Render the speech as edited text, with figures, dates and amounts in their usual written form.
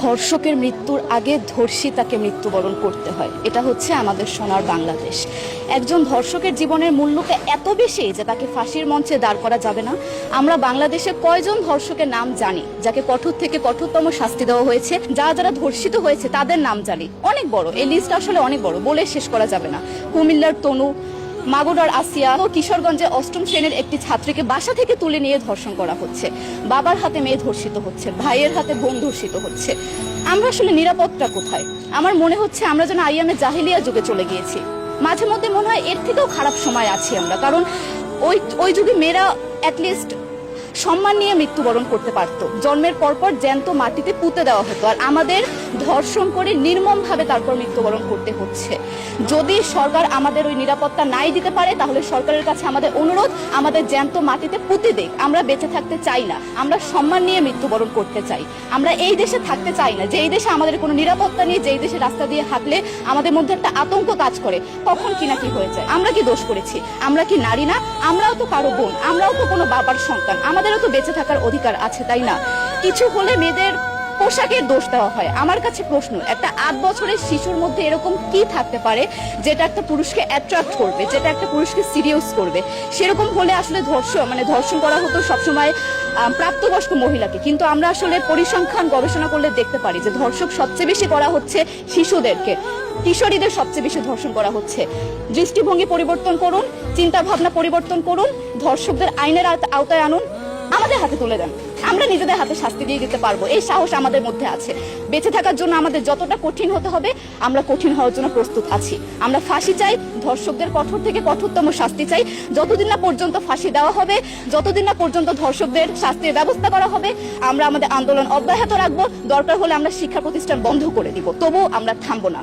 ধর্ষকের মৃত্যুর আগে ধর্ষিতাকে মৃত্যুবরণ করতে হয়। এটা হচ্ছে আমাদের সোনার বাংলাদেশ। একজন ধর্ষকের জীবনের মূল্যটা এত বেশি যে তাকে ফাঁসির মঞ্চে দাঁড় করা যাবে না। আমরা বাংলাদেশে কয়জন ধর্ষকের নাম জানি যাকে কঠোর থেকে কঠোরতম শাস্তি দেওয়া হয়েছে, যারা ধর্ষিত হয়েছে তাদের নাম জানি। অনেক বড় এই লিস্ট, আসলে অনেক বড়, বলে শেষ করা যাবে না। কুমিল্লার তনু, মাগুরার আসিয়া ও কিশোরগঞ্জে অষ্টম শ্রেণীর একটি ছাত্রীকে বাসা থেকে তুলে নিয়ে ধর্ষণ করা হচ্ছে। বাবার হাতে মেয়ে ধর্ষিত হচ্ছে, ভাইয়ের হাতে বোন ধর্ষিত হচ্ছে। আমরা আসলে নিরাপত্তা কোথায়? আমার মনে হচ্ছে আমরা যেন আইয়ামে জাহিলিয়া যুগে চলে গিয়েছি। মাঝে মধ্যে মনে হয় এর থেকেও খারাপ সময় আছি আমরা, কারণ ওই যুগে মেয়েরা অ্যাটলিস্ট সম্মান নিয়ে মৃত্যুবরণ করতে পারত। জন্মের পরপর জ্যান্ত মাটিতে পুঁতে দেওয়া হতো, আর আমাদের ধর্ষণ করে নির্মমভাবে তারপর মৃত্যুবরণ করতে হচ্ছে। যদি সরকার আমাদের ওই নিরাপত্তা নাই দিতে পারে, তাহলে সরকারের কাছে আমাদের অনুরোধ, আমাদের জ্যান্ত মাটিতে পুঁতে দেখ। আমরা বেঁচে থাকতে চাই না, আমরা সম্মান নিয়ে মৃত্যুবরণ করতে চাই। আমরা এই দেশে থাকতে চাই না যে এই দেশে আমাদের কোনো নিরাপত্তা নেই, যে এই দেশে রাস্তা দিয়ে হাঁটলে আমাদের মধ্যে একটা আতঙ্ক কাজ করে, কখন কিনা কি হয়ে যায়। আমরা কি দোষ করেছি? আমরা কি নারী না? আমরাও তো কারো বোন, আমরাও তো কোনো বাবার সন্তান, আমাদেরও তো বেঁচে থাকার অধিকার আছে, তাই না? কিছু হলে মেয়েদের পোশাকের দোষ দেওয়া হয়। আমার কাছে প্রশ্ন, একটা 8 বছরের শিশুর মধ্যে এরকম কি থাকতে পারে যেটা একটা পুরুষকে অ্যাট্রাক্ট করবে, যেটা একটা পুরুষকে সিরিয়াস করবে? সেরকম হলে আসলে ধর্ষণ করা হতো সবসময় প্রাপ্তবয়স্ক মহিলাকে। কিন্তু আমরা আসলে পরিসংখ্যান গবেষণা করলে দেখতে পারি যে ধর্ষক সবচেয়ে বেশি করা হচ্ছে শিশুদেরকে, কিশোরীদের সবচেয়ে বেশি ধর্ষণ করা হচ্ছে। দৃষ্টিভঙ্গি পরিবর্তন করুন, চিন্তা ভাবনা পরিবর্তন করুন, ধর্ষকদের আইনের আওতায় আনুন, আমাদের হাতে তুলে দেন। আমরা নিজেদের হাতে শাস্তি দিয়ে দিতে পারবো, এই সাহস আমাদের মধ্যে আছে। বেঁচে থাকার জন্য আমাদের যতটা কঠিন হতে হবে, আমরা কঠিন হওয়ার জন্য প্রস্তুত আছি। আমরা ফাঁসি চাই, ধর্ষকদের কঠোর থেকে কঠোরতম শাস্তি চাই। যতদিন না পর্যন্ত ফাঁসি দেওয়া হবে, যতদিন না পর্যন্ত ধর্ষকদের শাস্তির ব্যবস্থা করা হবে, আমরা আমাদের আন্দোলন অব্যাহত রাখবো। দরকার হলে আমরা শিক্ষা প্রতিষ্ঠান বন্ধ করে দিব, তবুও আমরা থামবো না।